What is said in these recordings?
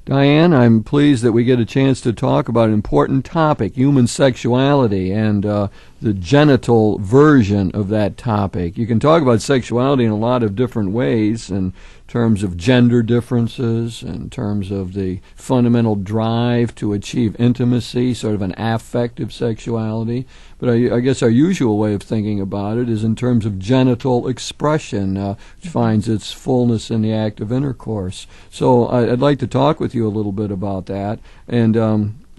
Diane, I'm pleased that we get a chance to talk about an important topic, human sexuality, and the genital version of that topic. You can talk about sexuality in a lot of different ways, in terms of gender differences, in terms of the fundamental drive to achieve intimacy, sort of an affective sexuality. But I guess our usual way of thinking about it is in terms of genital expression, which finds its fullness in the act of intercourse. So I'd like to talk with you a little bit about that, and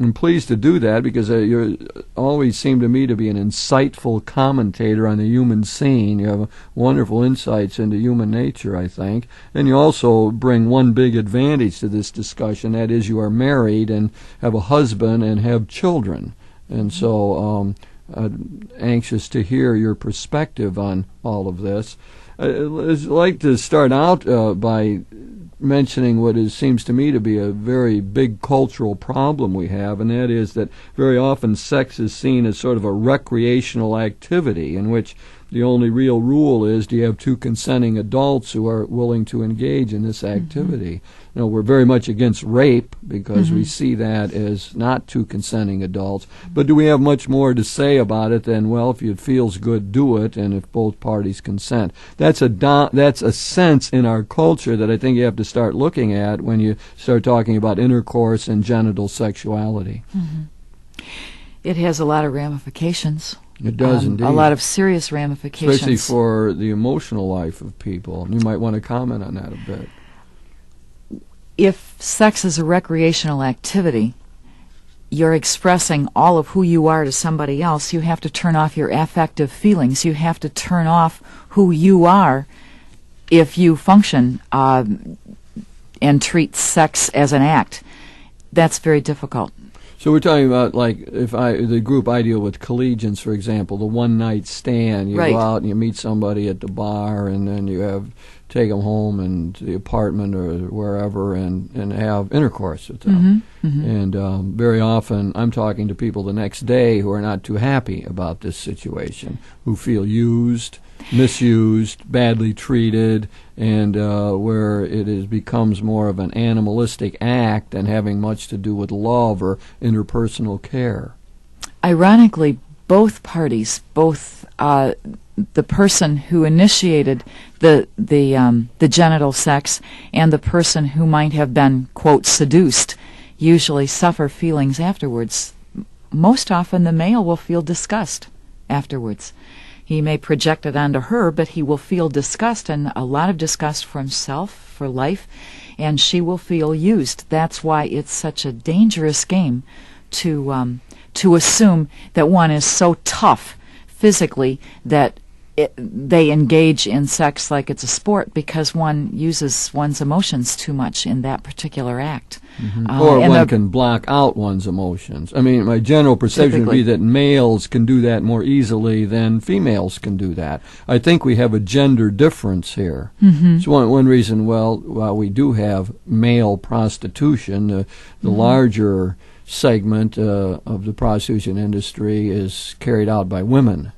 I'm pleased to do that because you always seem to me to be an insightful commentator on the human scene. You have wonderful insights into human nature, I think, and you also bring one big advantage to this discussion, that is you are married and have a husband and have children. And so I'm anxious to hear your perspective on all of this. I'd like to start out by mentioning what seems to me to be a very big cultural problem we have, and that is that very often sex is seen as sort of a recreational activity in which the only real rule is, do you have two consenting adults who are willing to engage in this activity? You know, we're very much against rape because we see that as not two consenting adults. But do we have much more to say about it than, well, if it feels good, do it, and if both parties consent? That's a sense in our culture that I think you have to start looking at when you start talking about intercourse and genital sexuality. It has a lot of ramifications. It does indeed. A lot of serious ramifications. Especially for the emotional life of people. You might want to comment on that a bit. If sex is a recreational activity, you're expressing all of who you are to somebody else. You have to turn off your affective feelings. You have to turn off who you are if you function and treat sex as an act. That's very difficult. So we're talking about, like, the group I deal with, collegians, for example, the one-night stand. You go out and you meet somebody at the bar, and then you take them home and to the apartment or wherever and have intercourse with them. And very often I'm talking to people the next day who are not too happy about this situation, who feel used, misused, badly treated, and where it becomes more of an animalistic act and having much to do with love or interpersonal care. Ironically, both parties, both the person who initiated the genital sex and the person who might have been, quote, seduced, usually suffer feelings afterwards. Most often the male will feel disgust afterwards. He may project it onto her, but he will feel disgust, and a lot of disgust for himself, for life, and she will feel used. That's why it's such a dangerous game to assume that one is so tough physically that they engage in sex like it's a sport, because one uses one's emotions too much in that particular act. Or one can block out one's emotions. I mean, my general perception would be that males can do that more easily than females can do that. I think we have a gender difference here. So one reason, while we do have male prostitution, the larger segment of the prostitution industry is carried out by women.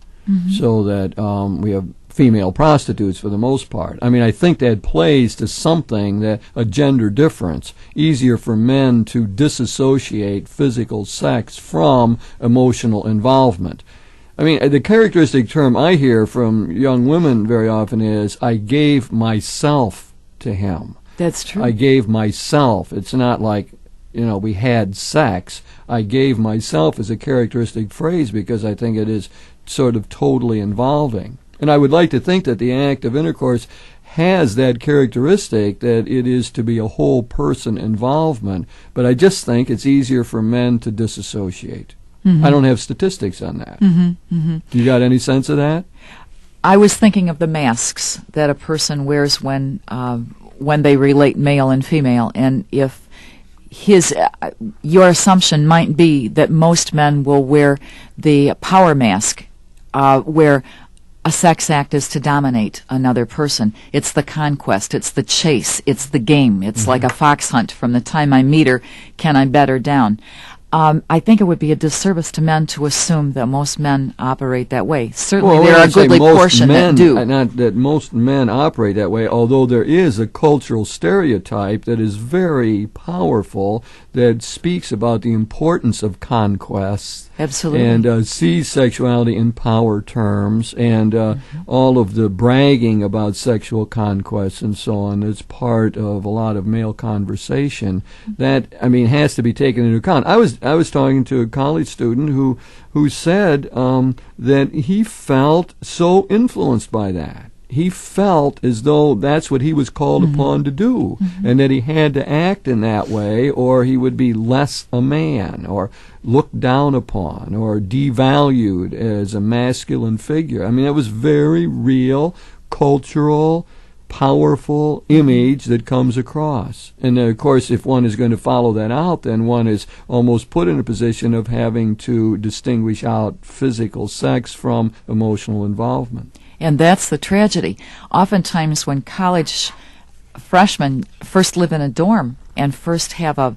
So that we have female prostitutes for the most part. I mean, I think that plays to something, that a gender difference, easier for men to disassociate physical sex from emotional involvement. I mean, the characteristic term I hear from young women very often is, I gave myself to him. That's true. I gave myself. It's not like, we had sex. I gave myself is a characteristic phrase because I think it is sort of totally involving. And I would like to think that the act of intercourse has that characteristic, that it is to be a whole person involvement, but I just think it's easier for men to disassociate. I don't have statistics on that. Do you got any sense of that? I was thinking of the masks that a person wears when they relate male and female, and if your assumption might be that most men will wear the power mask, where a sex act is to dominate another person. It's the conquest, it's the chase, it's the game. It's like a fox hunt. From the time I meet her, can I bet her down? I think it would be a disservice to men to assume that most men operate that way. Certainly, Well, there are a I'd say goodly most portion men, that do. Not that most men operate that way, although there is a cultural stereotype that is very powerful that speaks about the importance of conquest. Absolutely. And sees sexuality in power terms, and all of the bragging about sexual conquest and so on. It's part of a lot of male conversation that, I mean, has to be taken into account. I was talking to a college student who said that he felt so influenced by that. He felt as though that's what he was called upon to do, and that he had to act in that way or he would be less a man or looked down upon or devalued as a masculine figure. I mean, it was very real, cultural, powerful image that comes across. And of course, if one is going to follow that out, then one is almost put in a position of having to distinguish out physical sex from emotional involvement. And that's the tragedy. Oftentimes when college freshmen first live in a dorm and first have a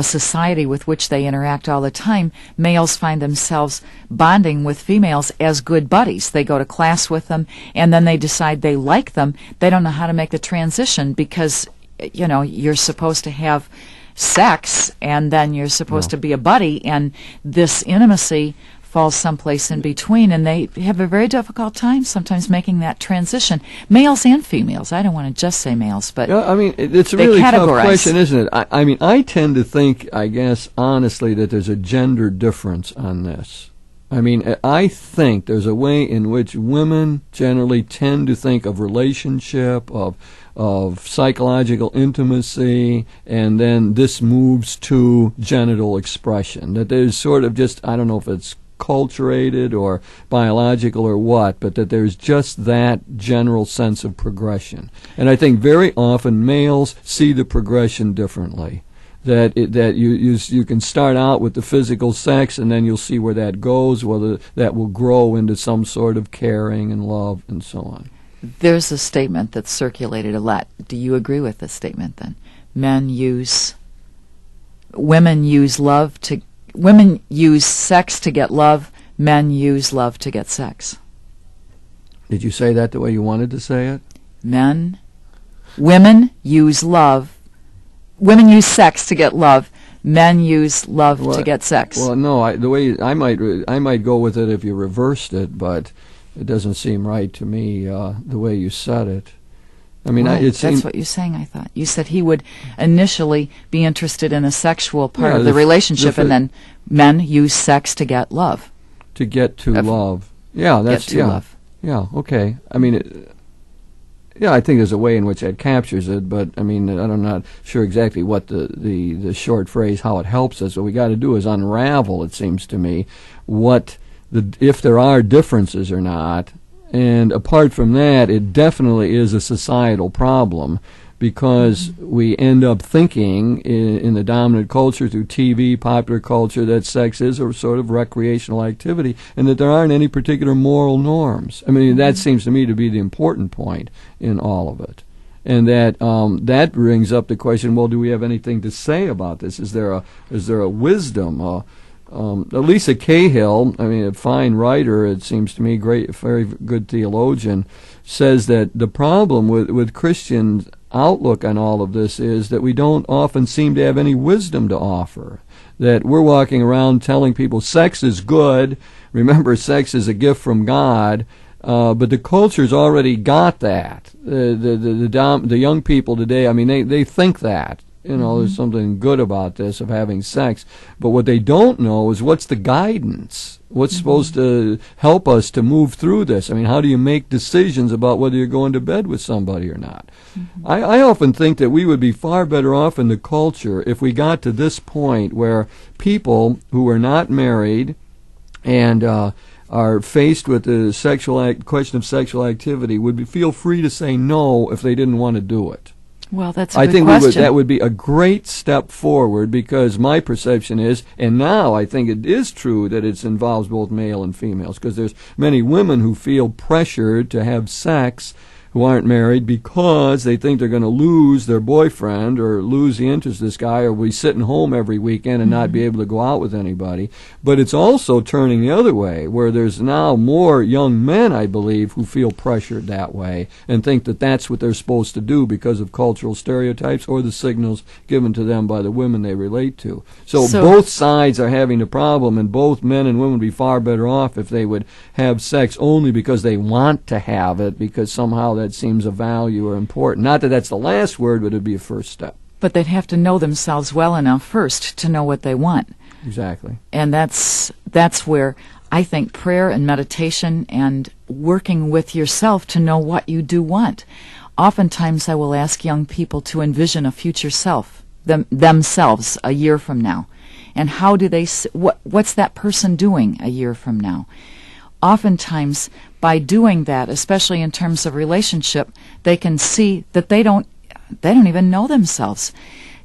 society with which they interact all the time, males find themselves bonding with females as good buddies. They go to class with them, and then they decide they like them. They don't know how to make the transition because, you know, you're supposed to have sex, and then you're supposed to be a buddy, and this intimacy falls someplace in between, and they have a very difficult time sometimes making that transition. Males and females. I don't want to just say males, but I mean, it's a really tough question, isn't it? I mean, I tend to think, I guess, honestly, that there's a gender difference on this. I mean, I think there's a way in which women generally tend to think of relationship, of psychological intimacy, and then this moves to genital expression. That there's sort of just, I don't know if it's culturated or biological or what, but that there's just that general sense of progression. And I think very often males see the progression differently. That you can start out with the physical sex, and then you'll see where that goes, whether that will grow into some sort of caring and love and so on. There's a statement that's circulated a lot. Do you agree with this statement then? Women use sex to get love, men use love to get sex. Did you say that the way you wanted to say it? Women use sex to get love, men use love to get sex. Well, no, the way I might go with it if you reversed it, but it doesn't seem right to me the way you said it. I mean, that's what you're saying, I thought. You said he would initially be interested in a sexual part of the relationship, and then men use sex to get love. To get to love. Yeah, that's love. Yeah, okay. I mean, I think there's a way in which that captures it, but I mean, I'm not sure exactly what the short phrase, how it helps us. What we got to do is unravel, it seems to me, if there are differences or not. And apart from that, it definitely is a societal problem, because we end up thinking in the dominant culture through TV, popular culture, that sex is a sort of recreational activity and that there aren't any particular moral norms. I mean, that seems to me to be the important point in all of it. And that brings up the question, well, do we have anything to say about this? Is there a wisdom? Lisa Cahill, I mean, a fine writer, it seems to me, very good theologian, says that the problem with Christian outlook on all of this is that we don't often seem to have any wisdom to offer. That we're walking around telling people sex is good. Remember, sex is a gift from God. But the culture's already got that. The young people today, I mean, they think that. You know, there's something good about this, of having sex. But what they don't know is what's the guidance? What's supposed to help us to move through this? I mean, how do you make decisions about whether you're going to bed with somebody or not? I often think that we would be far better off in the culture if we got to this point where people who are not married and are faced with the question of sexual activity would feel free to say no if they didn't want to do it. Well, that's a good question. That would be a great step forward, because my perception is, and now I think it is true, that it involves both male and females, because there's many women who feel pressured to have sex who aren't married because they think they're going to lose their boyfriend or lose the interest of this guy, or be sitting home every weekend and not be able to go out with anybody. But it's also turning the other way, where there's now more young men, I believe, who feel pressured that way and think that that's what they're supposed to do because of cultural stereotypes or the signals given to them by the women they relate to. So both sides are having a problem, and both men and women would be far better off if they would have sex only because they want to have it, because somehow that seems a value or important. Not that that's the last word, but it would be a first step. But they'd have to know themselves well enough first to know what they want. Exactly. And that's where I think prayer and meditation and working with yourself to know what you do want. Oftentimes I will ask young people to envision a future self, themselves, a year from now. And how do they, what's that person doing a year from now? Oftentimes, by doing that, especially in terms of relationship, they can see that they don't even know themselves.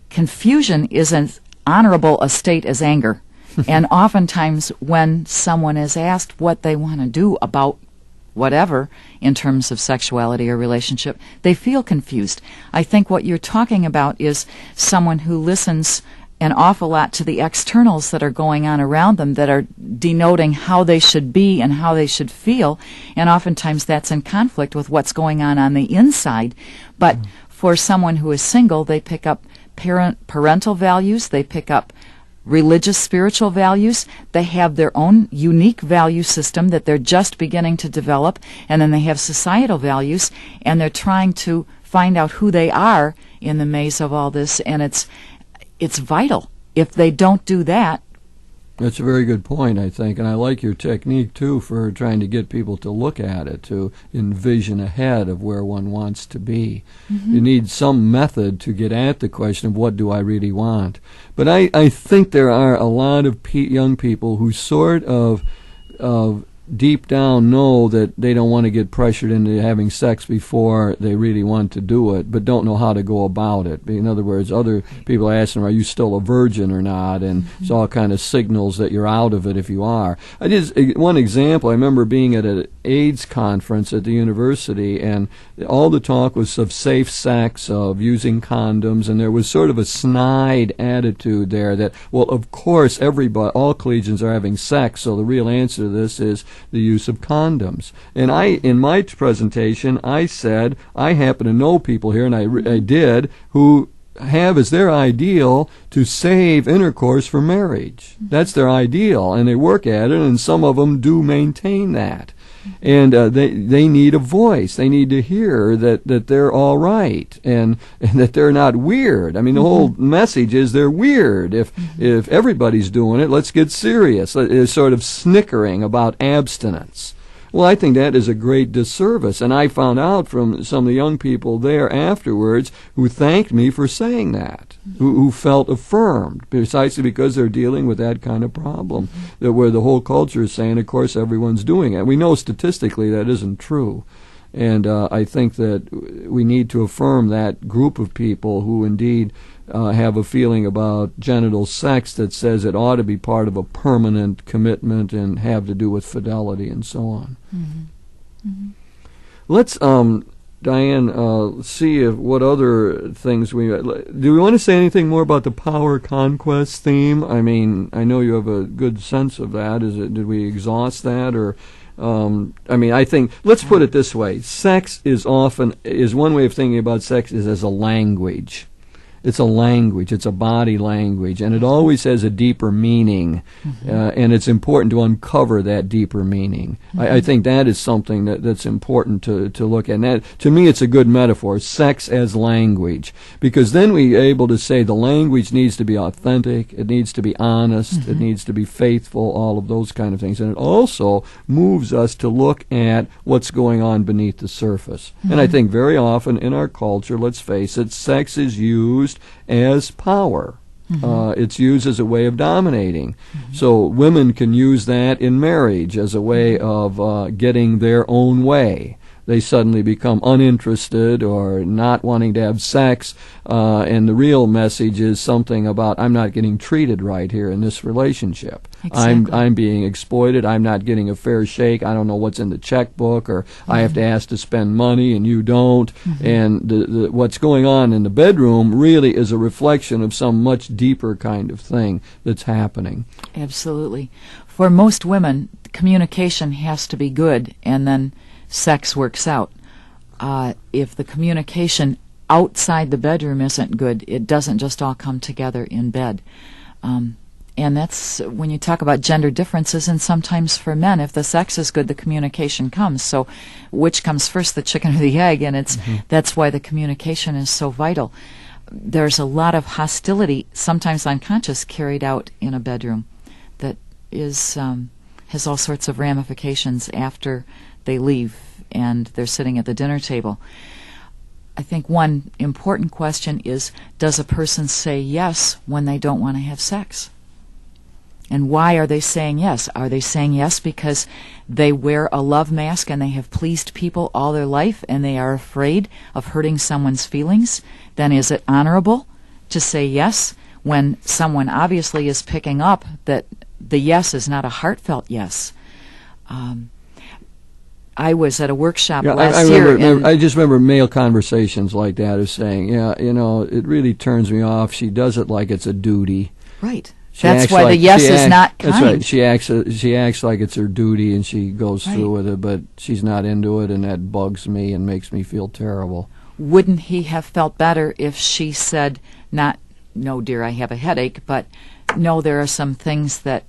Confusion is as honorable a state as anger. And oftentimes when someone is asked what they want to do about whatever in terms of sexuality or relationship, they feel confused. I think what you're talking about is someone who listens an awful lot to the externals that are going on around them that are denoting how they should be and how they should feel, and oftentimes that's in conflict with what's going on the inside. But for someone who is single, they pick up parental values, they pick up religious, spiritual values. They have their own unique value system that they're just beginning to develop, and then they have societal values, and they're trying to find out who they are in the maze of all this, and it's vital. If they don't do that. That's a very good point, I think, and I like your technique, too, for trying to get people to look at it, to envision ahead of where one wants to be. You need some method to get at the question of what do I really want. But I think there are a lot of young people who sort of deep down know that they don't want to get pressured into having sex before they really want to do it, but don't know how to go about it. In other words, other people ask them, are you still a virgin or not? And it's all kind of signals that you're out of it if you are. I did one example. I remember being at an AIDS conference at the university, and all the talk was of safe sex, of using condoms, and there was sort of a snide attitude there that, well, of course, all collegians are having sex, so the real answer to this is the use of condoms. And in my presentation, I said, I happen to know people here, and I did, who have as their ideal to save intercourse for marriage. That's their ideal, and they work at it, and some of them do maintain that. And they need a voice. They need to hear that they're all right and that they're not weird. I mean, the whole message is they're weird. If everybody's doing it, let's get serious. It's sort of snickering about abstinence. Well, I think that is a great disservice, and I found out from some of the young people there afterwards who thanked me for saying that, who felt affirmed, precisely because they're dealing with that kind of problem, that where the whole culture is saying, of course, everyone's doing it. We know statistically that isn't true, and I think that we need to affirm that group of people who indeed have a feeling about genital sex that says it ought to be part of a permanent commitment and have to do with fidelity and so on. Let's, Diane, see what other things do we want to say anything more about the power conquest theme? I mean, I know you have a good sense of that. Did we exhaust that, or? I think, let's put it this way. Sex is one way of thinking about sex is as a language. It's a language. It's a body language, and it always has a deeper meaning, and it's important to uncover that deeper meaning. I think that is something that's important to look at. And that, to me, it's a good metaphor, sex as language, because then we're able to say the language needs to be authentic, it needs to be honest, it needs to be faithful, all of those kind of things. And it also moves us to look at what's going on beneath the surface. And I think very often in our culture, let's face it, sex is used as power. It's used as a way of dominating. So women can use that in marriage as a way of getting their own way. they suddenly become uninterested or not wanting to have sex, and the real message is something about, I'm not getting treated right here in this relationship. Exactly. I'm being exploited. I'm not getting a fair shake. I don't know what's in the checkbook, or I have to ask to spend money and you don't. And what's going on in the bedroom really is a reflection of some much deeper kind of thing that's happening. Absolutely. For most women, communication has to be good, and then sex works out. If the communication outside the bedroom isn't good, it doesn't just all come together in bed. And that's when you talk about gender differences, and sometimes for men, if the sex is good, the communication comes. So which comes first, the chicken or the egg? And that's why the communication is so vital. There's a lot of hostility, sometimes unconscious, carried out in a bedroom that is has all sorts of ramifications after they leave and they're sitting at the dinner table. I think one important question is, does a person say yes when they don't want to have sex? And why are they saying yes? Are they saying yes because they wear a love mask and they have pleased people all their life and they are afraid of hurting someone's feelings? Then is it honorable to say yes when someone obviously is picking up that the yes is not a heartfelt yes? I was at a workshop last year. I just remember male conversations like that of saying, yeah, it really turns me off. She does it like it's a duty. Right. That's why the yes is not kind. That's right. She acts like it's her duty, and she goes through with it, but she's not into it, and that bugs me and makes me feel terrible. Wouldn't he have felt better if she said, not, no, dear, I have a headache, but no, there are some things that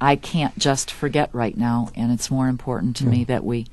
I can't just forget right now, and it's more important to me that we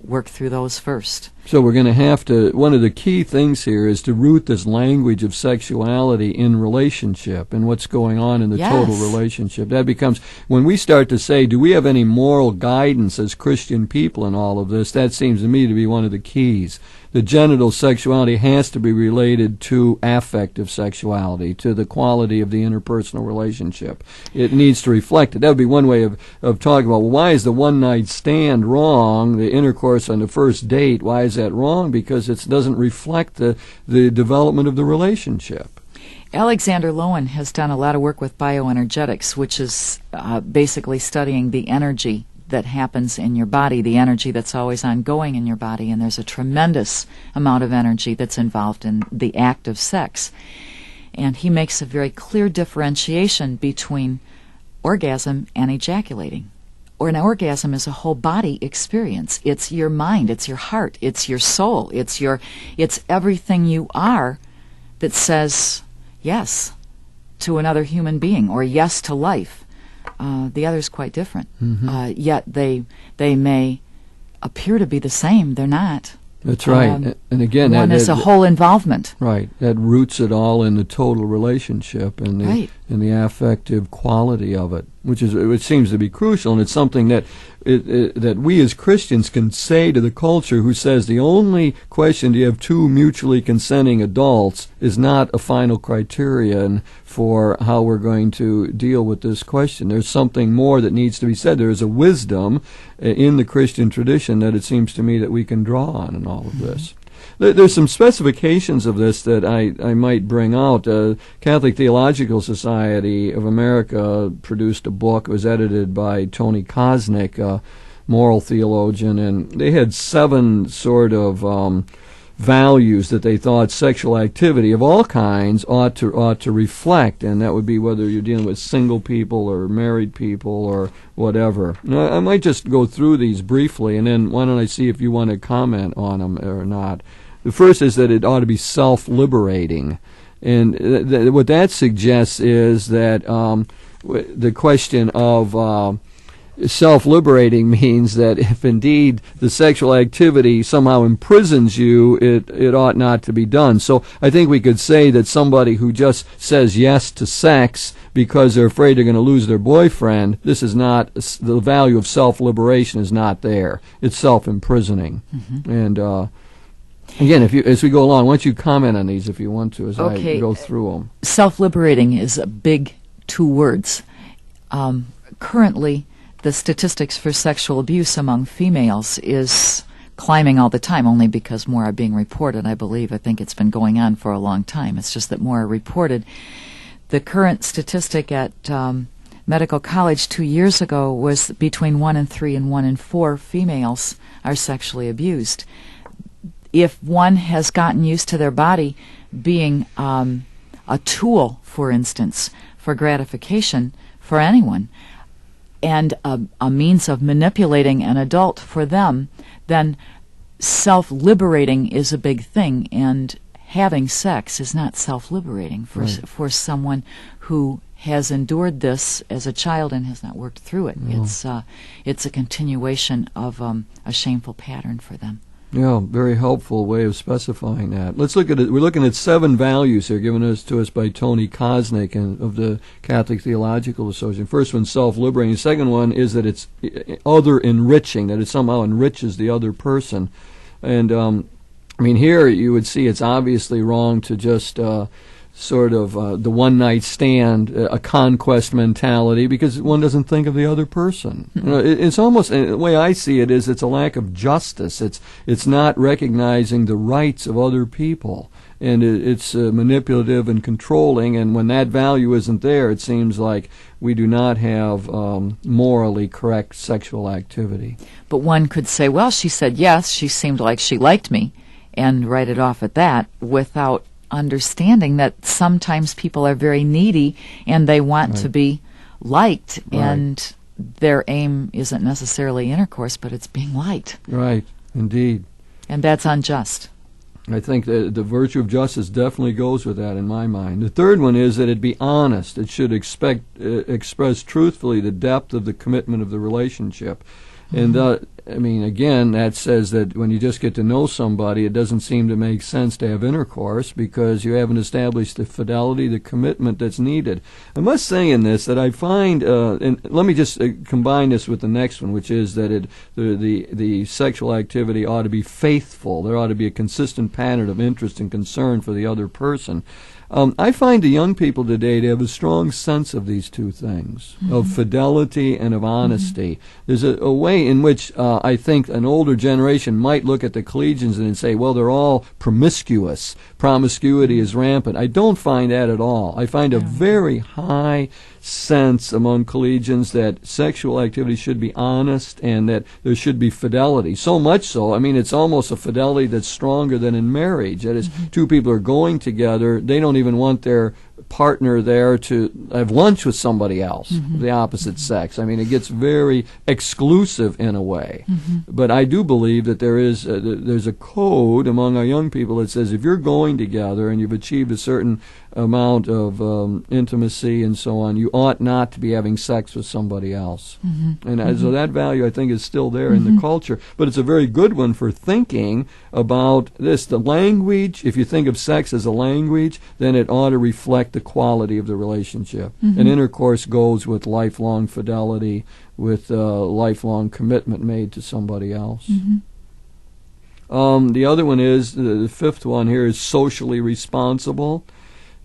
work through those first. So we're going to have to, one of the key things here is to root this language of sexuality in relationship and what's going on in the total relationship. That becomes, when we start to say, do we have any moral guidance as Christian people in all of this, that seems to me to be one of the keys. The genital sexuality has to be related to affective sexuality, to the quality of the interpersonal relationship. It needs to reflect it. That would be one way of talking about, well, why is the one-night stand wrong, the intercourse on the first date, why is that wrong? Because it doesn't reflect the development of the relationship. Alexander Lowen has done a lot of work with bioenergetics, which is basically studying the energy that happens in your body, the energy that's always ongoing in your body, and there's a tremendous amount of energy that's involved in the act of sex. And he makes a very clear differentiation between orgasm and ejaculating. Or an orgasm is a whole body experience. It's your mind, it's your heart, it's your soul, it's everything you are that says yes to another human being or yes to life. The other is quite different. Yet they may appear to be the same. They're not. That's right. And again, one is a whole involvement. Right. That roots it all in the total relationship and the affective quality of it, which seems to be crucial, and it's something that that we as Christians can say to the culture who says the only question, do you have two mutually consenting adults, is not a final criterion for how we're going to deal with this question. There's something more that needs to be said. There is a wisdom in the Christian tradition that it seems to me that we can draw on in all of this. There's some specifications of this that I might bring out. Catholic Theological Society of America produced a book. It was edited by Tony Kosnick, a moral theologian, and they had 7 sort of values that they thought sexual activity of all kinds ought to reflect, and that would be whether you're dealing with single people or married people or whatever. Now, I might just go through these briefly, and then why don't I see if you want to comment on them or not. The first is that it ought to be self-liberating, and what that suggests is that the question of self-liberating means that if indeed the sexual activity somehow imprisons you, it ought not to be done. So I think we could say that somebody who just says yes to sex because they're afraid they're going to lose their boyfriend, this is not, the value of self-liberation is not there. It's self-imprisoning. And again, as we go along, why don't you comment on these if you want to as I go through them. Self-liberating is a big 2 words. Currently, the statistics for sexual abuse among females is climbing all the time, only because more are being reported, I believe. I think it's been going on for a long time. It's just that more are reported. The current statistic at Medical College 2 years ago was between 1 in 3 and 1 in 4 females are sexually abused. If one has gotten used to their body being a tool, for instance, for gratification for anyone, and a means of manipulating an adult for them, then self-liberating is a big thing, and having sex is not self-liberating for someone who has endured this as a child and has not worked through it. It's a continuation of a shameful pattern for them. Yeah, very helpful way of specifying that. Let's look at it. We're looking at 7 values here given to us by Tony Kosnick of the Catholic Theological Association. First one, self-liberating. The second one is that it's other enriching, that it somehow enriches the other person. And here you would see it's obviously wrong to just sort of the one-night stand, a conquest mentality, because one doesn't think of the other person. It's almost, the way I see it is, it's a lack of justice. It's not recognizing the rights of other people, and it's manipulative and controlling, and when that value isn't there, it seems like we do not have morally correct sexual activity. But one could say, well, she said yes, she seemed like she liked me, and write it off at that, without understanding that sometimes people are very needy and they want to be liked, and their aim isn't necessarily intercourse, but it's being liked. Right, indeed. And that's unjust. I think that the virtue of justice definitely goes with that in my mind. The third one is that it be honest. It should express truthfully the depth of the commitment of the relationship. And again, that says that when you just get to know somebody, it doesn't seem to make sense to have intercourse because you haven't established the fidelity, the commitment that's needed. I must say in this that I find, and let me just combine this with the next one, which is that the sexual activity ought to be faithful. There ought to be a consistent pattern of interest and concern for the other person. I find the young people today to have a strong sense of these two things, of fidelity and of honesty. There's a way in which I think an older generation might look at the collegians and say, well, they're all promiscuous. Promiscuity is rampant. I don't find that at all. I find a very high sense among collegians that sexual activity should be honest and that there should be fidelity. So much so, it's almost a fidelity that's stronger than in marriage. That is, two people are going together, they don't even want their partner there to have lunch with somebody else, the opposite sex. It gets very exclusive in a way. But I do believe that there's a code among our young people that says if you're going together and you've achieved a certain amount of intimacy and so on, you ought not to be having sex with somebody else. And so that value, I think, is still there in the culture. But it's a very good one for thinking about this. The language, if you think of sex as a language, then it ought to reflect the quality of the relationship. And intercourse goes with lifelong fidelity, with lifelong commitment made to somebody else. The other one is, the fifth one here is socially responsible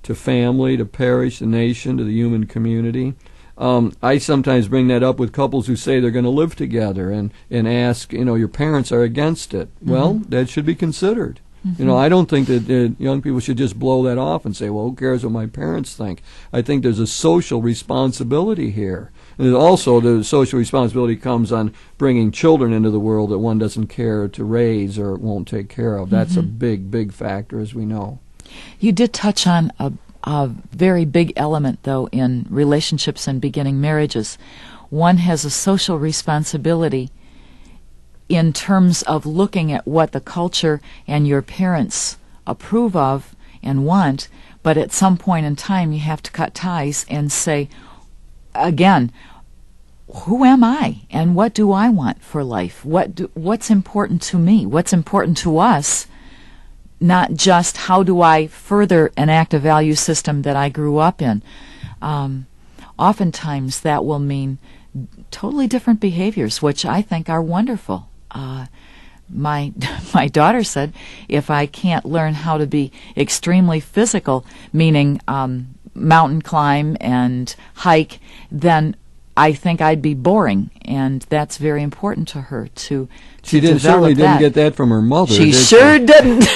to family, to parish, the nation, to the human community. I sometimes bring that up with couples who say they're going to live together and ask, your parents are against it. Well, that should be considered. I don't think that young people should just blow that off and say, well, who cares what my parents think? I think there's a social responsibility here. And also the social responsibility comes on bringing children into the world that one doesn't care to raise or won't take care of. That's a big, big factor, as we know. You did touch on a very big element, though, in relationships and beginning marriages. One has a social responsibility in terms of looking at what the culture and your parents approve of and want, but at some point in time you have to cut ties and say, again, who am I and what do I want for life? What's important to me? What's important to us? Not just how do I further enact a value system that I grew up in. Oftentimes that will mean totally different behaviors, which I think are wonderful. My daughter said, if I can't learn how to be extremely physical, meaning mountain climb and hike, then I think I'd be boring, and that's very important to her to She develop certainly didn't that. get that from her mother. She did sure didn't.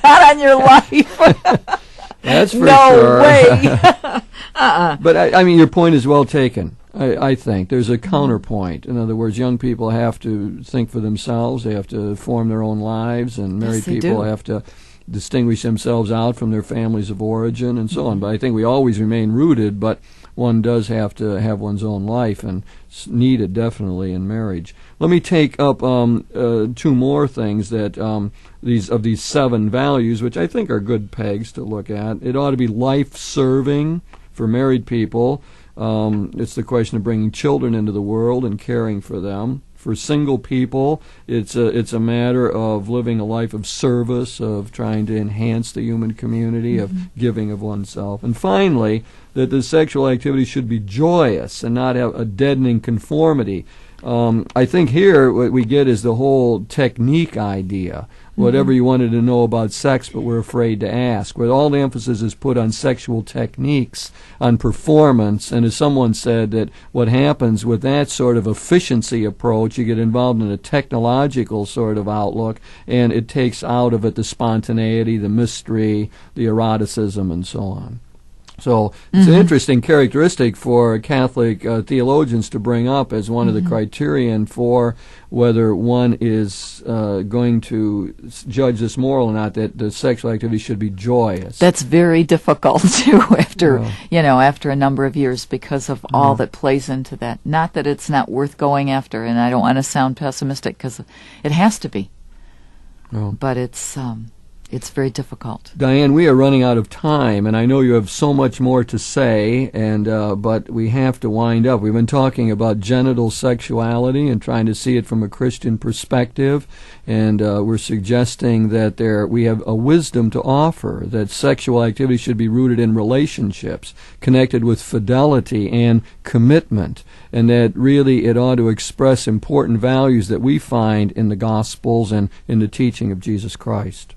Not on your life. That's for no sure. way. But I mean, your point is well taken. I think there's a counterpoint. In other words, young people have to think for themselves. They have to form their own lives, and married Yes, they people do. have to distinguish themselves out from their families of origin and so on. But I think we always remain rooted, but one does have to have one's own life, and it's needed definitely in marriage. Let me take up two more things that these 7 values, which I think are good pegs to look at. It ought to be life-serving for married people. It's the question of bringing children into the world and caring for them. For single people, it's a matter of living a life of service, of trying to enhance the human community, of giving of oneself. And finally, that the sexual activity should be joyous and not have a deadening conformity. I think here what we get is the whole technique idea. Whatever you wanted to know about sex but were afraid to ask, where all the emphasis is put on sexual techniques, on performance, and as someone said, that what happens with that sort of efficiency approach, you get involved in a technological sort of outlook, and it takes out of it the spontaneity, the mystery, the eroticism, and so on. So it's an interesting characteristic for Catholic theologians to bring up as one of the criterion for whether one is going to judge this moral or not, that the sexual activity should be joyous. That's very difficult too after a number of years, because of all that plays into that. Not that it's not worth going after, and I don't want to sound pessimistic, because it has to be. But it's very difficult. Diane, we are running out of time, and I know you have so much more to say, and but we have to wind up. We've been talking about genital sexuality and trying to see it from a Christian perspective, and we're suggesting that we have a wisdom to offer, that sexual activity should be rooted in relationships, connected with fidelity and commitment, and that really it ought to express important values that we find in the Gospels and in the teaching of Jesus Christ.